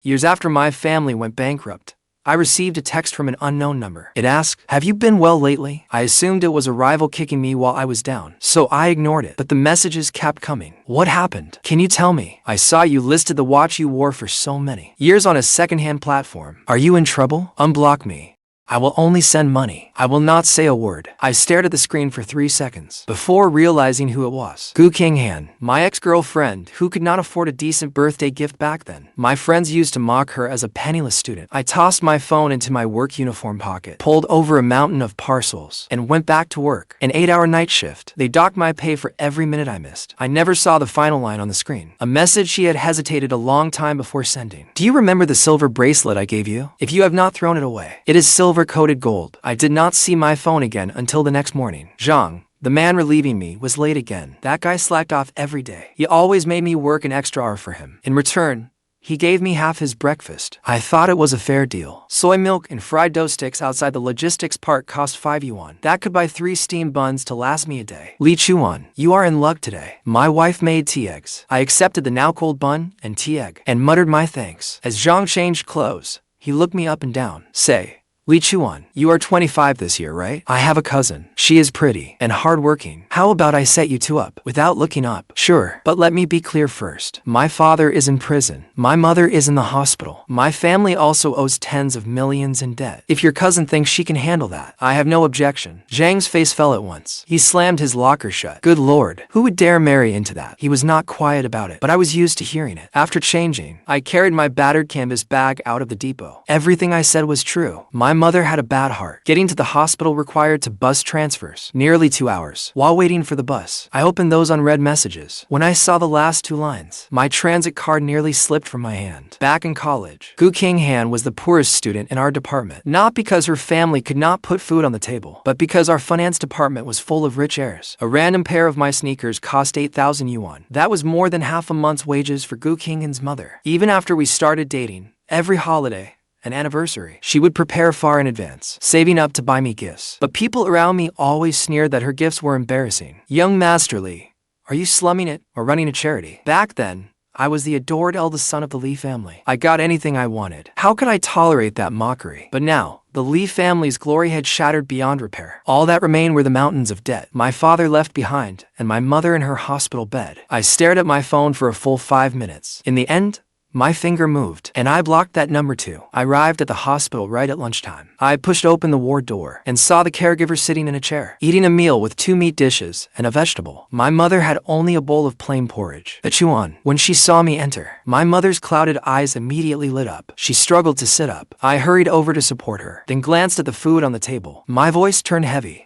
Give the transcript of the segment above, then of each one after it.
Years after my family went bankrupt, I received a text from an unknown number. It asked, "Have you been well lately?" I assumed it was a rival kicking me while I was down, so I ignored it. But the messages kept coming. "What happened? Can you tell me? I saw you listed the watch you wore for so many years on a secondhand platform. Are you in trouble? Unblock me. I will only send money. I will not say a word." I stared at the screen for 3 seconds before realizing who it was. Qinghan, my ex-girlfriend who could not afford a decent birthday gift back then. My friends used to mock her as a penniless student. I tossed my phone into my work uniform pocket, pulled over a mountain of parcels, and went back to work. An 8-hour night shift. They docked my pay for every minute I missed. I never saw the final line on the screen. A message she had hesitated a long time before sending. "Do you remember the silver bracelet I gave you? If you have not thrown it away, it is silver-coated gold." I did not see my phone again until the next morning. Zhang, the man relieving me, was late again. That guy slacked off every day. He always made me work an extra hour for him. In return, he gave me half his breakfast. I thought it was a fair deal. Soy milk and fried dough sticks outside the logistics park cost 5 yuan. That could buy 3 steamed buns to last me a day. Chuan, you are in luck today. My wife made tea eggs. I accepted the now cold bun and tea egg and muttered my thanks. As Zhang changed clothes, he looked me up and down. "Say, Chuan, you are 25 this year, right? I have a cousin. She is pretty and hardworking. How about I set you two up?" Without looking up. "Sure, but let me be clear first. My father is in prison. My mother is in the hospital. My family also owes tens of millions in debt. If your cousin thinks she can handle that, I have no objection." Zhang's face fell at once. He slammed his locker shut. Good lord, who would dare marry into that? He was not quiet about it, but I was used to hearing it. After changing, I carried my battered canvas bag out of the depot. Everything I said was true. My mother had a bad heart. Getting to the hospital required to bus transfers. Nearly 2 hours. While waiting for the bus, I opened those unread messages. When I saw the last 2 lines, my transit card nearly slipped from my hand. Back in college, Qinghan was the poorest student in our department. Not because her family could not put food on the table, but because our finance department was full of rich heirs. A random pair of my sneakers cost 8,000 yuan. That was more than half a month's wages for Qinghan's mother. Even after we started dating, every holiday, an anniversary, she would prepare far in advance, saving up to buy me gifts. But people around me always sneered that her gifts were embarrassing. "Young Masterly, are you slumming it or running a charity?" Back then, I was the adored eldest son of the Li family. I got anything I wanted. How could I tolerate that mockery? But now, the Li family's glory had shattered beyond repair. All that remained were the mountains of debt my father left behind, and my mother in her hospital bed. I stared at my phone for a full 5 minutes. In the end, my finger moved, and I blocked that number too. I arrived at the hospital right at lunchtime. I pushed open the ward door and saw the caregiver sitting in a chair, eating a meal with 2 meat dishes and a vegetable. My mother had only a bowl of plain porridge. Chuan, when she saw me enter, my mother's clouded eyes immediately lit up. She struggled to sit up. I hurried over to support her, then glanced at the food on the table. My voice turned heavy.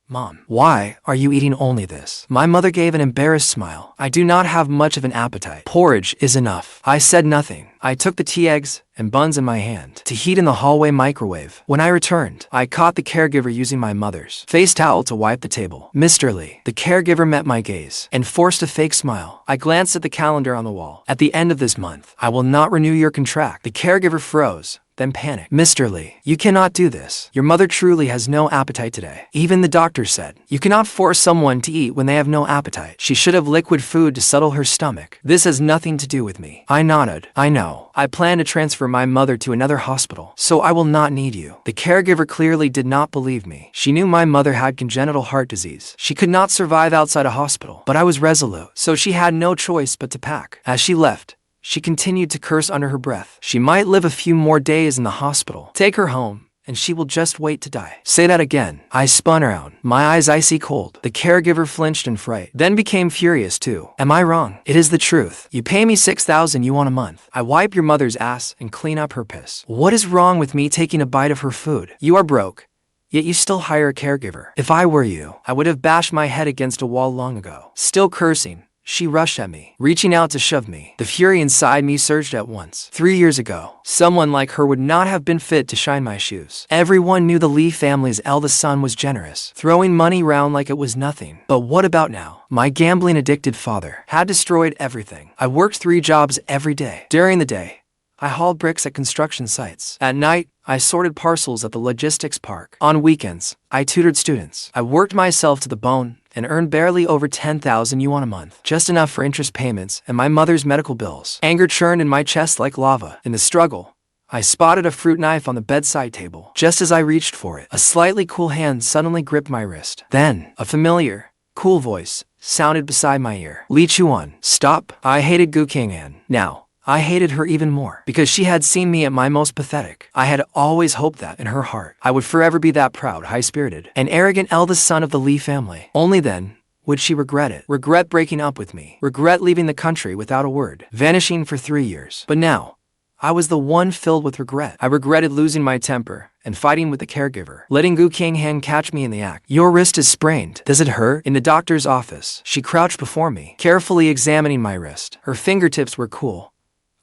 "Mom, why are you eating only this?" My mother gave an embarrassed smile. "I do not have much of an appetite. Porridge is enough." I said nothing. I took the tea eggs and buns in my hand to heat in the hallway microwave. When I returned, I caught the caregiver using my mother's face towel to wipe the table. "Mr. Li." The caregiver met my gaze and forced a fake smile. I glanced at the calendar on the wall. "At the end of this month, I will not renew your contract." The caregiver froze, then panicked. "Mr. Li, you cannot do this. Your mother truly has no appetite today. Even the doctor said, you cannot force someone to eat when they have no appetite. She should have liquid food to settle her stomach. This has nothing to do with me." I nodded. "I know. I plan to transfer my mother to another hospital, so I will not need you." The caregiver clearly did not believe me. She knew my mother had congenital heart disease. She could not survive outside a hospital, but I was resolute, so she had no choice but to pack. As she left, she continued to curse under her breath. She might live a few more days in the hospital. Take her home, and she will just wait to die. Say that again. I spun around, my eyes icy cold. The caregiver flinched in fright, then became furious too. "Am I wrong? It is the truth. You pay me 6,000 yuan a month. I wipe your mother's ass and clean up her piss. What is wrong with me taking a bite of her food? You are broke, yet you still hire a caregiver. If I were you, I would have bashed my head against a wall long ago." Still cursing, she rushed at me, reaching out to shove me. The fury inside me surged at once. 3 years ago, someone like her would not have been fit to shine my shoes. Everyone knew the Li family's eldest son was generous, throwing money around like it was nothing. But what about now? My gambling-addicted father had destroyed everything. I worked 3 jobs every day. During the day, I hauled bricks at construction sites. At night, I sorted parcels at the logistics park. On weekends, I tutored students. I worked myself to the bone and earned barely over 10,000 yuan a month, just enough for interest payments and my mother's medical bills. Anger churned in my chest like lava. In the struggle, I spotted a fruit knife on the bedside table. Just as I reached for it, a slightly cool hand suddenly gripped my wrist. Then, a familiar, cool voice sounded beside my ear. Chuan, stop. I hated Qinghan. Now, I hated her even more, because she had seen me at my most pathetic. I had always hoped that, in her heart, I would forever be that proud, high-spirited, and arrogant eldest son of the Li family. Only then would she regret it. Regret breaking up with me. Regret leaving the country without a word. Vanishing for 3 years. But now, I was the one filled with regret. I regretted losing my temper and fighting with the caregiver, letting Qinghan catch me in the act. Your wrist is sprained. Does it hurt? In the doctor's office, she crouched before me, carefully examining my wrist. Her fingertips were cool.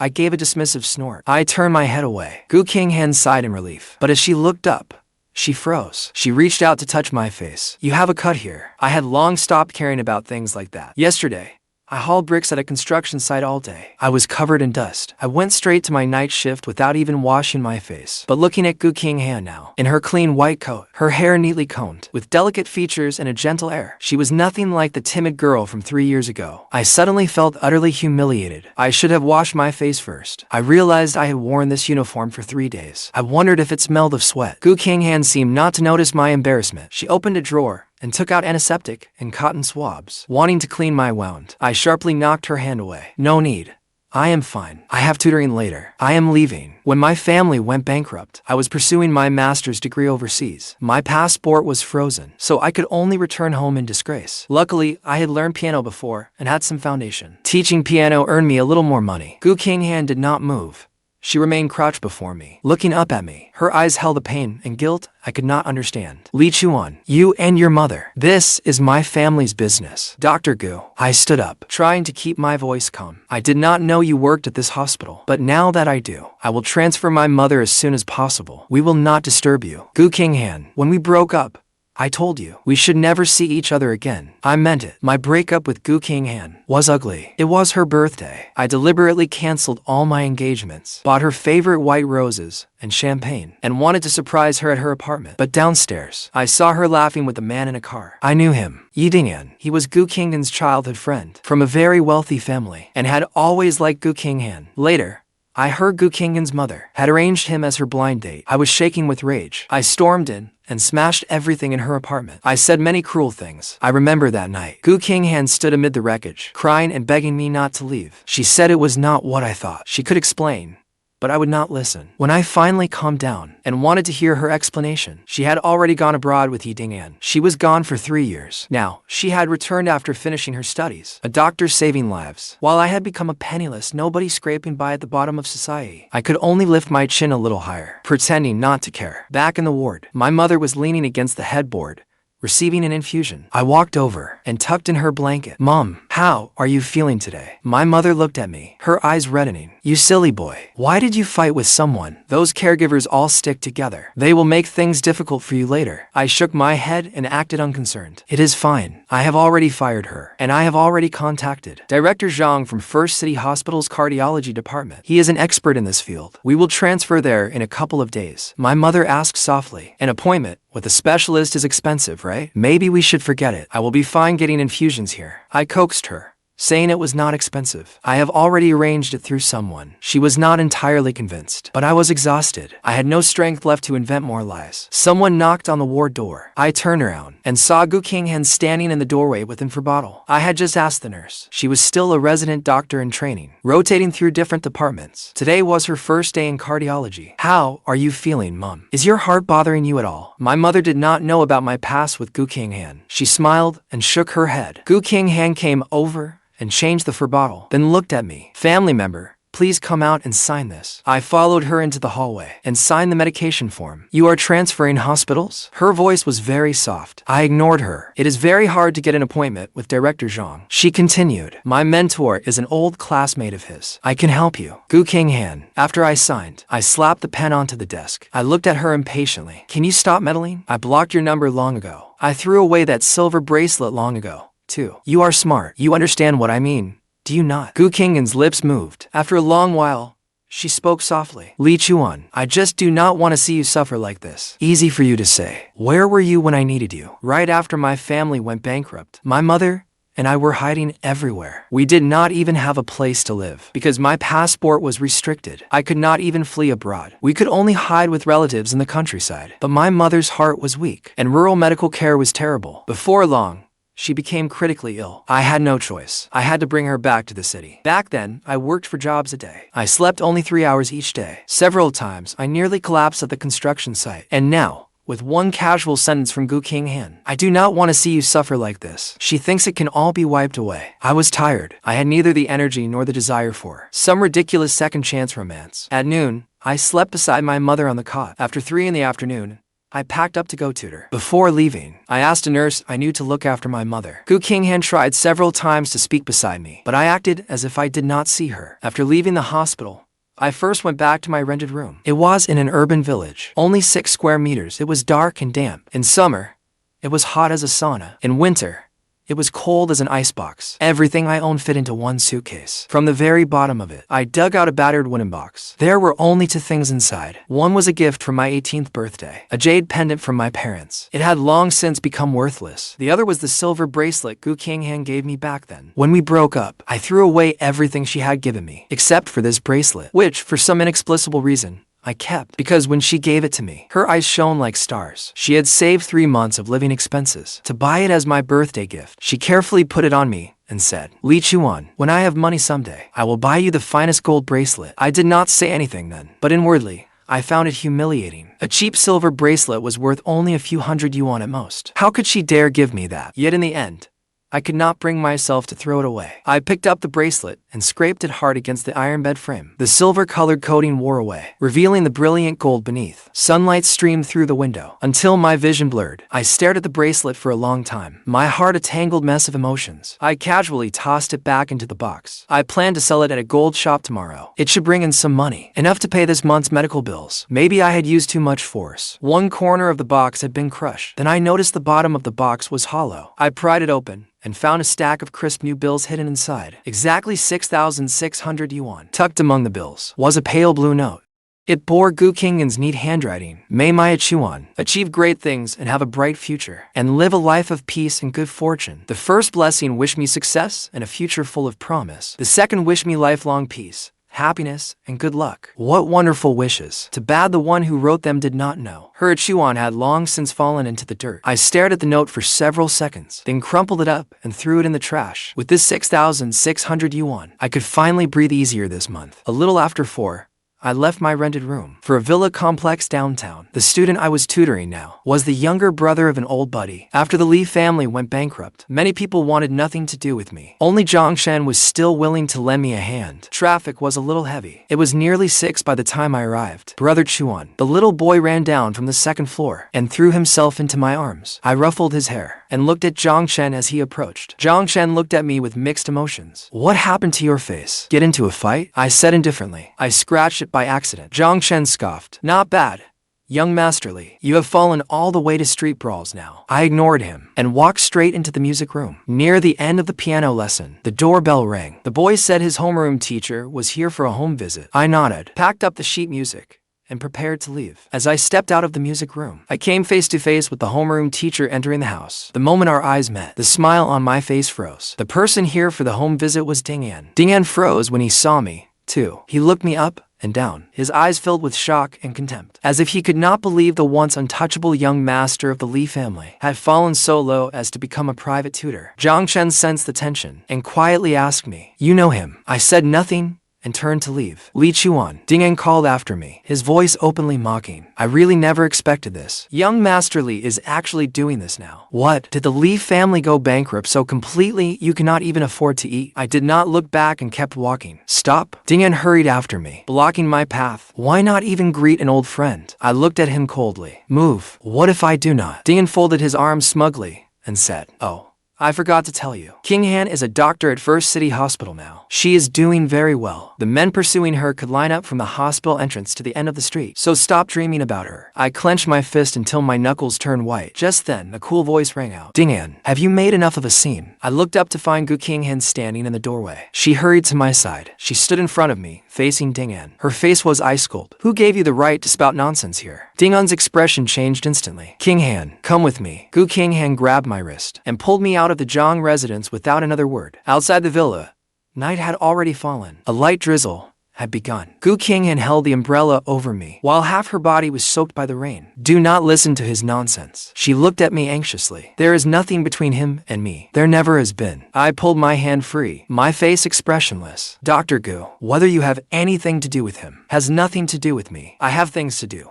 I gave a dismissive snort. I turned my head away. Qinghan sighed in relief. But as she looked up, she froze. She reached out to touch my face. You have a cut here. I had long stopped caring about things like that. Yesterday, I hauled bricks at a construction site all day. I was covered in dust. I went straight to my night shift without even washing my face. But looking at Qinghan now, in her clean white coat, her hair neatly combed, with delicate features and a gentle air, she was nothing like the timid girl from 3 years ago. I suddenly felt utterly humiliated. I should have washed my face first. I realized I had worn this uniform for 3 days. I wondered if it smelled of sweat. Qinghan seemed not to notice my embarrassment. She opened a drawer and took out antiseptic and cotton swabs, wanting to clean my wound. I sharply knocked her hand away. No need. I am fine. I have tutoring later. I am leaving. When my family went bankrupt, I was pursuing my master's degree overseas. My passport was frozen, so I could only return home in disgrace. Luckily, I had learned piano before and had some foundation. Teaching piano earned me a little more money. Qinghan did not move. She remained crouched before me, looking up at me. Her eyes held a pain and guilt I could not understand. Chuan, you and your mother. This is my family's business. Dr. Gu. I stood up, trying to keep my voice calm. I did not know you worked at this hospital, but now that I do, I will transfer my mother as soon as possible. We will not disturb you. Qinghan, when we broke up, I told you, we should never see each other again. I meant it. My breakup with Qinghan was ugly. It was her birthday. I deliberately canceled all my engagements, bought her favorite white roses and champagne, and wanted to surprise her at her apartment. But downstairs, I saw her laughing with a man in a car. I knew him. Yidingyan. He was Qinghan's childhood friend, from a very wealthy family, and had always liked Qinghan. Later, I heard Qinghan's mother had arranged him as her blind date. I was shaking with rage. I stormed in and smashed everything in her apartment. I said many cruel things. I remember that night. Qinghan stood amid the wreckage, crying and begging me not to leave. She said it was not what I thought. She could explain, but I would not listen. When I finally calmed down and wanted to hear her explanation, she had already gone abroad with Yidingyan. She was gone for 3 years. Now, she had returned after finishing her studies, a doctor saving lives. While I had become a penniless nobody scraping by at the bottom of society, I could only lift my chin a little higher, pretending not to care. Back in the ward, my mother was leaning against the headboard, receiving an infusion. I walked over and tucked in her blanket. Mom, how are you feeling today? My mother looked at me, her eyes reddening. You silly boy. Why did you fight with someone? Those caregivers all stick together. They will make things difficult for you later. I shook my head and acted unconcerned. It is fine. I have already fired her, and I have already contacted Director Zhang from First City Hospital's cardiology department. He is an expert in this field. We will transfer there in a couple of days. My mother asked softly. An appointment with a specialist is expensive, right? Maybe we should forget it. I will be fine getting infusions here. I coaxed her, saying it was not expensive. I have already arranged it through someone. She was not entirely convinced, but I was exhausted. I had no strength left to invent more lies. Someone knocked on the ward door. I turned around and saw Qinghan standing in the doorway with her bottle. I had just asked the nurse. She was still a resident doctor in training, rotating through different departments. Today was her first day in cardiology. How are you feeling, Mom? Is your heart bothering you at all? My mother did not know about my past with Qinghan. She smiled and shook her head. Qinghan came over and changed the fur bottle, then looked at me. Family member, please come out and sign this. I followed her into the hallway and signed the medication form. You are transferring hospitals? Her voice was very soft. I ignored her. It is very hard to get an appointment with Director Zhang. She continued. My mentor is an old classmate of his. I can help you. Qinghan. After I signed, I slapped the pen onto the desk. I looked at her impatiently. Can you stop meddling? I blocked your number long ago. I threw away that silver bracelet long ago, too. You are smart. You understand what I mean, do you not? Qinghan's lips moved. After a long while, She spoke softly. Li Chuan, I just do not want to see you suffer like this. Easy for you to say. Where were you when I needed you? Right after my family went bankrupt. My mother and I were hiding everywhere. We did not even have a place to live because my passport was restricted. I could not even flee abroad. We could only hide with relatives in the countryside. But my mother's heart was weak, and rural medical care was terrible. Before long, she became critically ill. I had no choice. I had to bring her back to the city. Back then, I worked for jobs a day. I slept only 3 hours each day. Several times, I nearly collapsed at the construction site. And now, with one casual sentence from Qinghan, I do not want to see you suffer like this. She thinks it can all be wiped away. I was tired. I had neither the energy nor the desire for some ridiculous second chance romance. At noon, I slept beside my mother on the cot. After 3 in the afternoon, I packed up to go tutor. Before leaving, I asked a nurse I knew to look after my mother. Qinghan tried several times to speak beside me, but I acted as if I did not see her. After leaving the hospital, I first went back to my rented room. It was in an urban village, only 6 square meters. It was dark and damp. In summer, it was hot as a sauna. In winter, it was cold as an icebox. Everything I owned fit into one suitcase. From the very bottom of it, I dug out a battered wooden box. There were only 2 things inside. One was a gift from my 18th birthday, a jade pendant from my parents. It had long since become worthless. The other was the silver bracelet Qinghan gave me back then. When we broke up, I threw away everything she had given me, except for this bracelet, which, for some inexplicable reason, I kept, because when she gave it to me, her eyes shone like stars. She had saved 3 months of living expenses to buy it as my birthday gift. She carefully put it on me and said, Li Chuan, when I have money someday, I will buy you the finest gold bracelet. I did not say anything then, but inwardly, I found it humiliating. A cheap silver bracelet was worth only a few hundred yuan at most. How could she dare give me that? Yet in the end, I could not bring myself to throw it away. I picked up the bracelet and scraped it hard against the iron bed frame. The silver-colored coating wore away, revealing the brilliant gold beneath. Sunlight streamed through the window until my vision blurred. I stared at the bracelet for a long time, my heart a tangled mess of emotions. I casually tossed it back into the box. I planned to sell it at a gold shop tomorrow. It should bring in some money, enough to pay this month's medical bills. Maybe I had used too much force. One corner of the box had been crushed. Then I noticed the bottom of the box was hollow. I pried it open and found a stack of crisp new bills hidden inside. Exactly 6,600 yuan. Tucked among the bills was a pale blue note. It bore Qinghan's neat handwriting. May my Chuan achieve great things and have a bright future, and live a life of peace and good fortune. The first blessing, wish me success and a future full of promise. The second, wish me lifelong peace, happiness, and good luck. What wonderful wishes. Too bad the one who wrote them did not know. Her Chuan had long since fallen into the dirt. I stared at the note for several seconds, then crumpled it up and threw it in the trash. With this 6,600 yuan, I could finally breathe easier this month. A little after 4, I left my rented room for a villa complex downtown. The student I was tutoring now was the younger brother of an old buddy. After the Li family went bankrupt, many people wanted nothing to do with me. Only Zhongshan was still willing to lend me a hand. Traffic was a little heavy. It was nearly 6 by the time I arrived. Brother Chuan, the little boy, ran down from the 2nd floor and threw himself into my arms. I ruffled his hair and looked at Zhongshan as he approached. Zhongshan looked at me with mixed emotions. What happened to your face? Get into a fight? I said indifferently. I scratched it by accident. Zhongshan scoffed. Not bad, young masterly. You have fallen all the way to street brawls now. I ignored him and walked straight into the music room. Near the end of the piano lesson, the doorbell rang. The boy said his homeroom teacher was here for a home visit. I nodded, packed up the sheet music, and prepared to leave. As I stepped out of the music room, I came face to face with the homeroom teacher entering the house. The moment our eyes met, the smile on my face froze. The person here for the home visit was Qinghan. Qinghan froze when he saw me, too. He looked me up and down, his eyes filled with shock and contempt, as if he could not believe the once untouchable young master of the Li family had fallen so low as to become a private tutor. Zhongshan sensed the tension and quietly asked me, "You know him?" I said nothing and turned to leave. Li Chuan, Qinghan called after me, his voice openly mocking. I really never expected this. Young Master Li is actually doing this now. What? Did the Li family go bankrupt so completely you cannot even afford to eat? I did not look back and kept walking. Stop! Qinghan hurried after me, blocking my path. Why not even greet an old friend? I looked at him coldly. Move. What if I do not? Qinghan folded his arms smugly and said, "Oh, I forgot to tell you. Qinghan is a doctor at First City Hospital now. She is doing very well. The men pursuing her could line up from the hospital entrance to the end of the street, so stop dreaming about her. I clenched my fist until my knuckles turned white. Just then, a cool voice rang out. Qinghan, have you made enough of a scene? I looked up to find Gu Qinghan standing in the doorway. She hurried to my side. She stood in front of me, facing Qinghan. Her face was ice cold. Who gave you the right to spout nonsense here? Qinghan's expression changed instantly. Qinghan, come with me. Gu Qinghan grabbed my wrist and pulled me out of the Zhang residence without another word. Outside the villa, night had already fallen. A light drizzle had begun. Gu Qinghan held the umbrella over me, while half her body was soaked by the rain. Do not listen to his nonsense. She looked at me anxiously. There is nothing between him and me. There never has been. I pulled my hand free, my face expressionless. Dr. Gu, whether you have anything to do with him has nothing to do with me. I have things to do.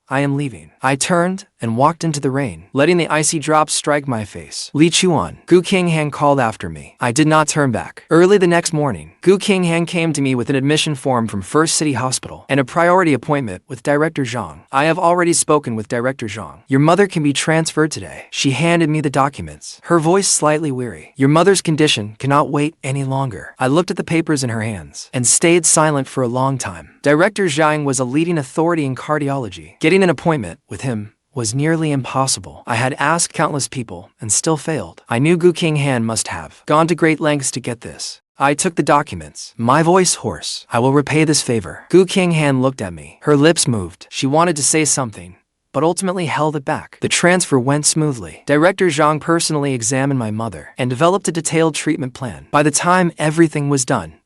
I am leaving. I turned and walked into the rain, letting the icy drops strike my face. Li Chuan, Gu Qinghan called after me. I did not turn back. Early the next morning, Gu Qinghan came to me with an admission form from First City Hospital and a priority appointment with Director Zhang. I have already spoken with Director Zhang. Your mother can be transferred today. She handed me the documents, her voice slightly weary. Your mother's condition cannot wait any longer. I looked at the papers in her hands and stayed silent for a long time. Director Zhang was a leading authority in cardiology. Getting an appointment with him was nearly impossible. I had asked countless people and still failed. I knew Gu Qinghan must have gone to great lengths to get this. I took the documents, my voice hoarse. I will repay this favor. Gu Qinghan looked at me. Her lips moved. She wanted to say something, but ultimately held it back. The transfer went smoothly. Director Zhang personally examined my mother and developed a detailed treatment plan. By the time everything was done,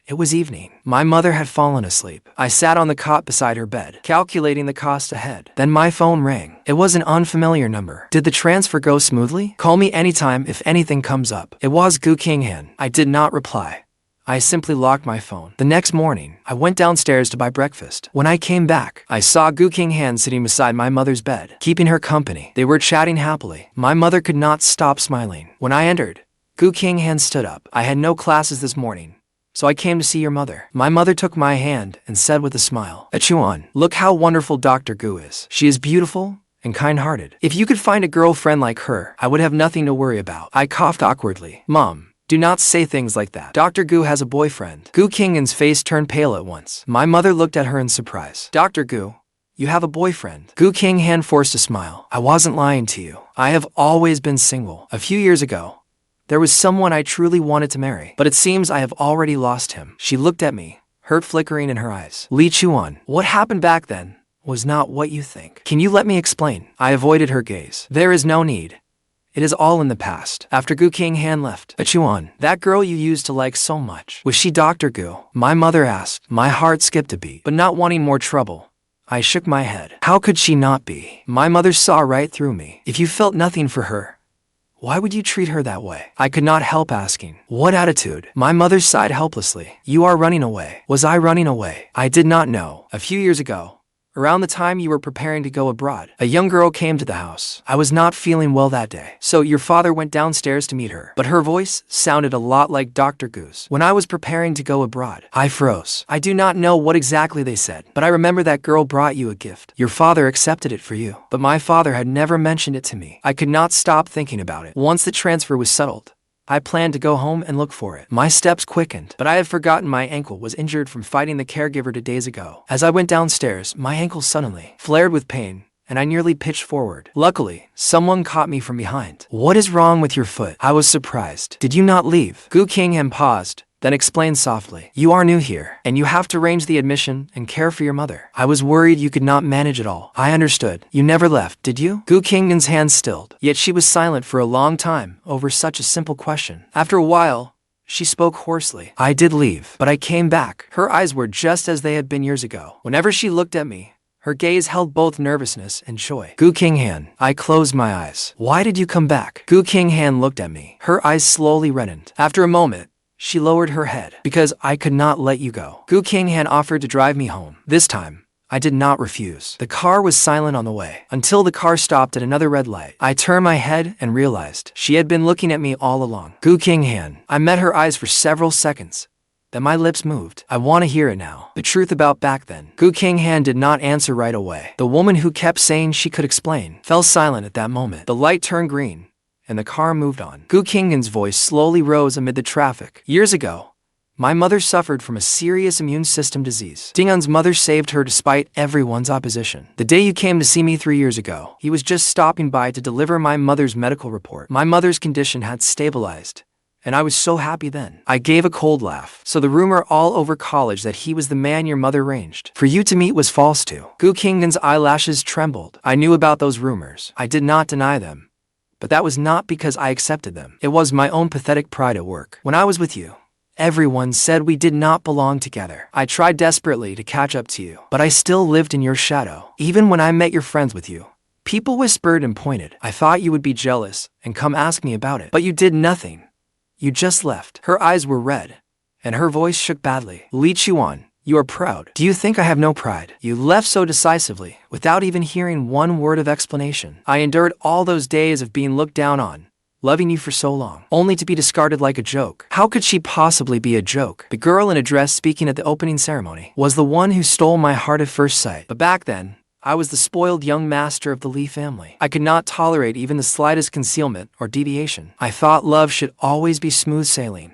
it was evening. My mother had fallen asleep. I sat on the cot beside her bed, calculating the cost ahead. Then my phone rang. It was an unfamiliar number. Did the transfer go smoothly? Call me anytime if anything comes up. It was Gu Qinghan. I did not reply. I simply locked my phone. The next morning, I went downstairs to buy breakfast. When I came back, I saw Gu Qinghan sitting beside my mother's bed, keeping her company. They were chatting happily. My mother could not stop smiling. When I entered, Gu Qinghan stood up. I had no classes this morning, so I came to see your mother. My mother took my hand and said with a smile, Chuan, look how wonderful Dr. Gu is. She is beautiful and kind-hearted. If you could find a girlfriend like her, I would have nothing to worry about. I coughed awkwardly. Mom, do not say things like that. Dr. Gu has a boyfriend. Gu Qinghan's face turned pale at once. My mother looked at her in surprise. Dr. Gu, you have a boyfriend. Gu Qinghan forced a smile. I wasn't lying to you. I have always been single. A few years ago, there was someone I truly wanted to marry, but it seems I have already lost him. She looked at me, hurt flickering in her eyes. Li Chuan, what happened back then was not what you think. Can you let me explain? I avoided her gaze. There is no need. It is all in the past. After Gu Qinghan left, Chuan, that girl you used to like so much, was she Dr. Gu? My mother asked. My heart skipped a beat, but not wanting more trouble, I shook my head. How could she not be? My mother saw right through me. If you felt nothing for her, why would you treat her that way? I could not help asking. What attitude? My mother sighed helplessly. You are running away. Was I running away? I did not know. A few years ago, around the time you were preparing to go abroad, a young girl came to the house. I was not feeling well that day, so your father went downstairs to meet her. But her voice sounded a lot like Dr. Gu's. When I was preparing to go abroad, I froze. I do not know what exactly they said, but I remember that girl brought you a gift. Your father accepted it for you, but my father had never mentioned it to me. I could not stop thinking about it. Once the transfer was settled, I planned to go home and look for it. My steps quickened, but I had forgotten my ankle was injured from fighting the caregiver 2 days ago. As I went downstairs, my ankle suddenly flared with pain, and I nearly pitched forward. Luckily, someone caught me from behind. What is wrong with your foot? I was surprised. Did you not leave? Gu Qinghan paused, then explained softly. You are new here, and you have to arrange the admission and care for your mother. I was worried you could not manage it all. I understood. You never left, did you? Gu Qinghan's hand stilled, yet she was silent for a long time over such a simple question. After a while, she spoke hoarsely. I did leave, but I came back. Her eyes were just as they had been years ago. Whenever she looked at me, her gaze held both nervousness and joy. Gu Qinghan, I closed my eyes. Why did you come back? Gu Qinghan looked at me. Her eyes slowly reddened. After a moment, she lowered her head. Because I could not let you go. Gu Qinghan offered to drive me home. This time, I did not refuse. The car was silent on the way, until the car stopped at another red light. I turned my head and realized she had been looking at me all along. Gu Qinghan, I met her eyes for several seconds. Then my lips moved. I want to hear it now. The truth about back then. Gu Qinghan did not answer right away. The woman who kept saying she could explain fell silent at that moment. The light turned green, and the car moved on. Qinghan's voice slowly rose amid the traffic. Years ago, my mother suffered from a serious immune system disease. Qinghan's mother saved her despite everyone's opposition. The day you came to see me 3 years ago, he was just stopping by to deliver my mother's medical report. My mother's condition had stabilized, and I was so happy then. I gave a cold laugh. So the rumor all over college that he was the man your mother arranged for you to meet was false too. Qinghan's eyelashes trembled. I knew about those rumors. I did not deny them. But that was not because I accepted them. It was my own pathetic pride at work. When I was with you, everyone said we did not belong together. I tried desperately to catch up to you, but I still lived in your shadow. Even when I met your friends with you, people whispered and pointed. I thought you would be jealous and come ask me about it. But you did nothing. You just left. Her eyes were red, and her voice shook badly. Chuan, you are proud. Do you think I have no pride? You left so decisively, without even hearing one word of explanation. I endured all those days of being looked down on, loving you for so long, only to be discarded like a joke. How could she possibly be a joke? The girl in a dress speaking at the opening ceremony was the one who stole my heart at first sight. But back then, I was the spoiled young master of the Li family. I could not tolerate even the slightest concealment or deviation. I thought love should always be smooth sailing.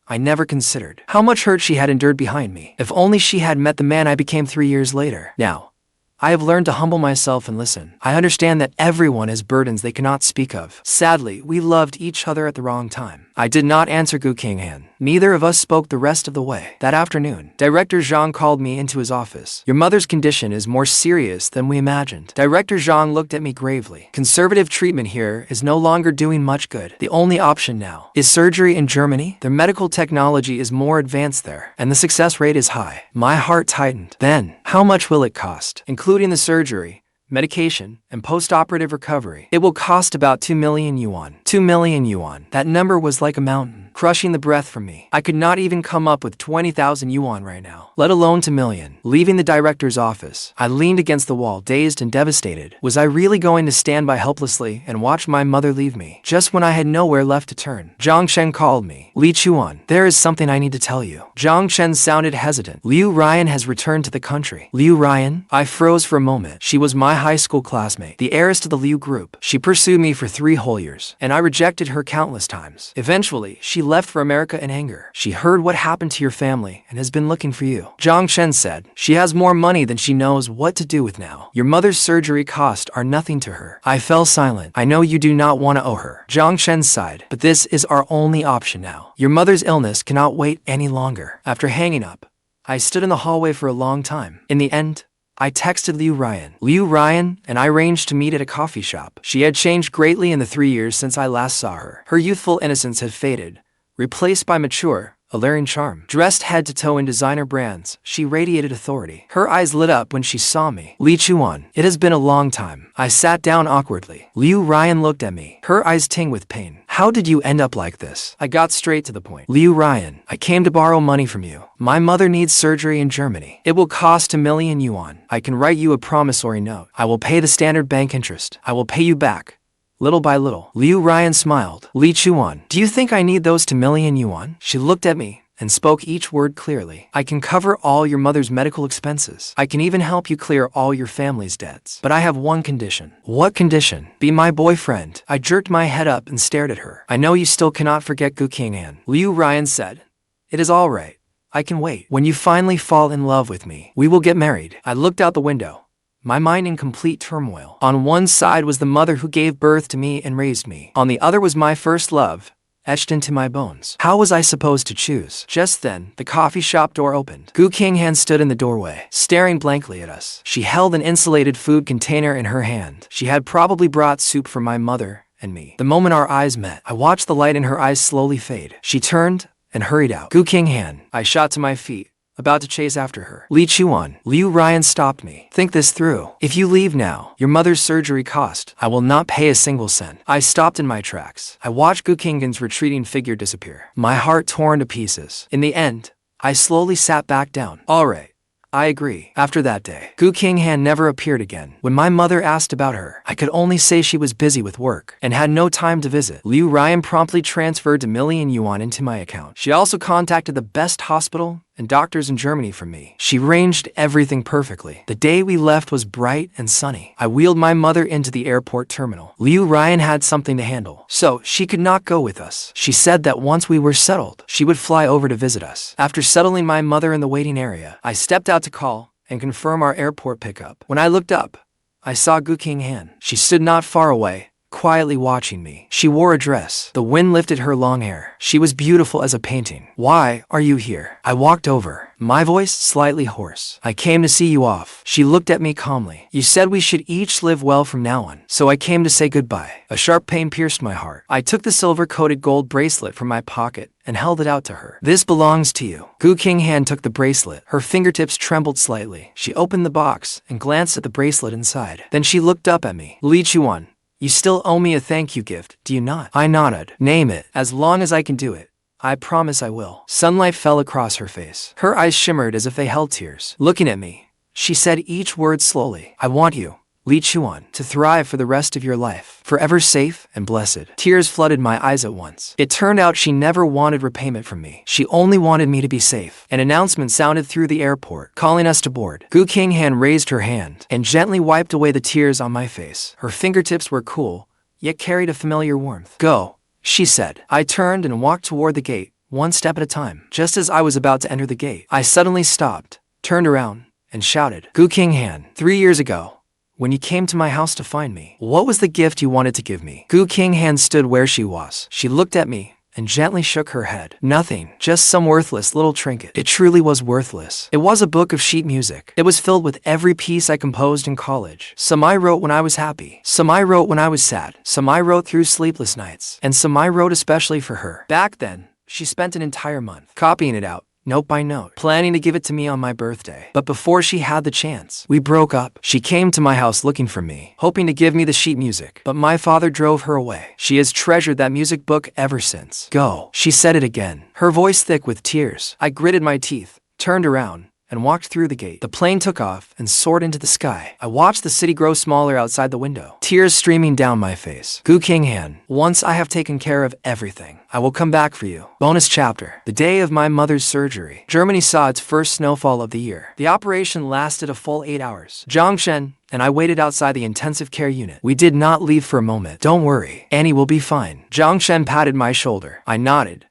I never considered how much hurt she had endured behind me. If only she had met the man I became 3 years later. Now, I have learned to humble myself and listen. I understand that everyone has burdens they cannot speak of. Sadly, we loved each other at the wrong time. I did not answer Qinghan. Neither of us spoke the rest of the way. That afternoon, Director Zhang called me into his office. Your mother's condition is more serious than we imagined. Director Zhang looked at me gravely. Conservative treatment here is no longer doing much good. The only option now is surgery in Germany. Their medical technology is more advanced there, and the success rate is high. My heart tightened. Then, how much will it cost? Including the surgery, medication, and post-operative recovery. It will cost about 2 million yuan. 2 million yuan. That number was like a mountain, crushing the breath from me. I could not even come up with 20,000 yuan right now, let alone 2 million. Leaving the director's office, I leaned against the wall, dazed and devastated. Was I really going to stand by helplessly and watch my mother leave me, just when I had nowhere left to turn? Zhang Shen called me. Chuan, there is something I need to tell you. Zhang Shen sounded hesitant. Liu Ryan has returned to the country. Liu Ryan? I froze for a moment. She was my high school classmate, the heiress to the Liu group. She pursued me for 3 whole years, and I rejected her countless times. Eventually, she left for America in anger. She heard what happened to your family and has been looking for you. Zhang Shen said, she has more money than she knows what to do with now. Your mother's surgery costs are nothing to her. I fell silent. I know you do not want to owe her. Zhang Shen sighed, but this is our only option now. Your mother's illness cannot wait any longer. After hanging up, I stood in the hallway for a long time. In the end, I texted Liu Ryan. Liu Ryan and I arranged to meet at a coffee shop. She had changed greatly in the 3 years since I last saw her. Her youthful innocence had faded, replaced by mature, alluring charm. Dressed head to toe in designer brands, she radiated authority. Her eyes lit up when she saw me. Chuan, it has been a long time. I sat down awkwardly. Liu Ryan looked at me, her eyes tinged with pain. How did you end up like this? I got straight to the point. Liu Ryan, I came to borrow money from you. My mother needs surgery in Germany. It will cost 2 million yuan. I can write you a promissory note. I will pay the standard bank interest. I will pay you back, little by little. Liu Ryan smiled. Chuan, do you think I need those 2 million yuan? She looked at me and spoke each word clearly. I can cover all your mother's medical expenses. I can even help you clear all your family's debts. But I have one condition. What condition? Be my boyfriend. I jerked my head up and stared at her. I know you still cannot forget Qinghan. Liu Ryan said, it is all right. I can wait. When you finally fall in love with me, we will get married. I looked out the window, my mind in complete turmoil. On one side was the mother who gave birth to me and raised me. On the other was my first love, etched into my bones. How was I supposed to choose? Just then, the coffee shop door opened. Qinghan stood in the doorway, staring blankly at us. She held an insulated food container in her hand. She had probably brought soup for my mother and me. The moment our eyes met, I watched the light in her eyes slowly fade. She turned and hurried out. Qinghan. I shot to my feet, about to chase after her. Chuan. Liu Ryan stopped me. Think this through. If you leave now, your mother's surgery cost, I will not pay a single cent. I stopped in my tracks. I watched Qinghan's retreating figure disappear, my heart torn to pieces. In the end, I slowly sat back down. All right, I agree. After that day, Qinghan never appeared again. When my mother asked about her, I could only say she was busy with work and had no time to visit. Liu Ryan promptly transferred 2 million yuan into my account. She also contacted the best hospital and doctors in Germany from me. She arranged everything perfectly. The day we left was bright and sunny. I wheeled my mother into the airport terminal. Liu Ryan had something to handle, so she could not go with us. She said that once we were settled, she would fly over to visit us. After settling my mother in the waiting area, I stepped out to call and confirm our airport pickup. When I looked up, I saw Qinghan. She stood not far away, quietly watching me. She wore a dress. The wind lifted her long hair. She was beautiful as a painting. "Why are you here?" I walked over, my voice slightly hoarse. "I came to see you off." She looked at me calmly. "You said we should each live well from now on, so I came to say goodbye." A sharp pain pierced my heart. I took the silver-coated gold bracelet from my pocket and held it out to her. "This belongs to you." Qinghan took the bracelet. Her fingertips trembled slightly. She opened the box and glanced at the bracelet inside. Then she looked up at me. "Li Chuan, you still owe me a thank you gift, do you not?" I nodded. "Name it. As long as I can do it, I promise I will." Sunlight fell across her face. Her eyes shimmered as if they held tears. Looking at me, she said each word slowly. "I want you, Li Chuan, to thrive for the rest of your life, forever safe and blessed." Tears flooded my eyes at once. It turned out she never wanted repayment from me. She only wanted me to be safe. An announcement sounded through the airport, calling us to board. Qinghan raised her hand and gently wiped away the tears on my face. Her fingertips were cool, yet carried a familiar warmth. "Go," she said. I turned and walked toward the gate, one step at a time. Just as I was about to enter the gate, I suddenly stopped, turned around, and shouted, "Qinghan, 3 years ago, when you came to my house to find me, what was the gift you wanted to give me?" Qinghan stood where she was. She looked at me and gently shook her head. "Nothing, just some worthless little trinket." It truly was worthless. It was a book of sheet music. It was filled with every piece I composed in college. Some I wrote when I was happy, some I wrote when I was sad, some I wrote through sleepless nights, and some I wrote especially for her. Back then, she spent an entire month copying it out, note by note, planning to give it to me on my birthday. But before she had the chance, we broke up. She came to my house looking for me, hoping to give me the sheet music, but my father drove her away. She has treasured that music book ever since. "Go," she said it again, her voice thick with tears. I gritted my teeth, turned around, and walked through the gate. The plane took off and soared into the sky. I watched the city grow smaller outside the window, tears streaming down my face. Qinghan, once I have taken care of everything, I will come back for you. Bonus chapter. The day of my mother's surgery, Germany saw its first snowfall of the year. The operation lasted a full 8 hours. Zhang and I waited outside the intensive care unit. We did not leave for a moment. "Don't worry, Annie will be fine." Zhang patted my shoulder. I nodded,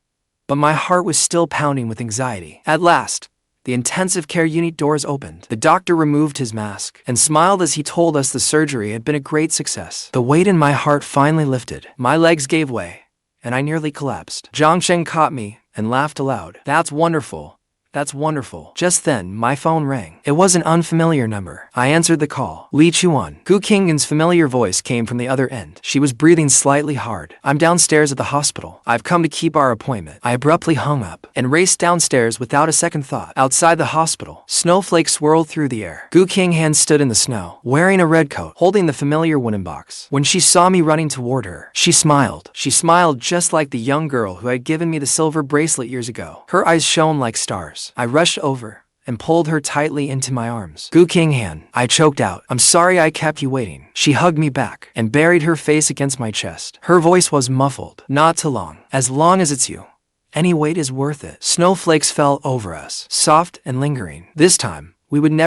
but my heart was still pounding with anxiety. At last, the intensive care unit doors opened. The doctor removed his mask and smiled as he told us the surgery had been a great success. The weight in my heart finally lifted. My legs gave way, and I nearly collapsed. Zhang caught me and laughed aloud. "That's wonderful. That's wonderful." Just then, my phone rang. It was an unfamiliar number. I answered the call. Li Chuan. Qinghan's familiar voice came from the other end. She was breathing slightly hard. "I'm downstairs at the hospital. I've come to keep our appointment." I abruptly hung up and raced downstairs without a second thought. Outside the hospital, snowflakes swirled through the air. Qinghan stood in the snow, wearing a red coat, holding the familiar wooden box. When she saw me running toward her, she smiled. She smiled just like the young girl who had given me the silver bracelet years ago. Her eyes shone like stars. I rushed over and pulled her tightly into my arms. "Qinghan," I choked out. "I'm sorry I kept you waiting." She hugged me back and buried her face against my chest. Her voice was muffled. "Not too long. As long as it's you, any wait is worth it." Snowflakes fell over us, soft and lingering. This time, we would never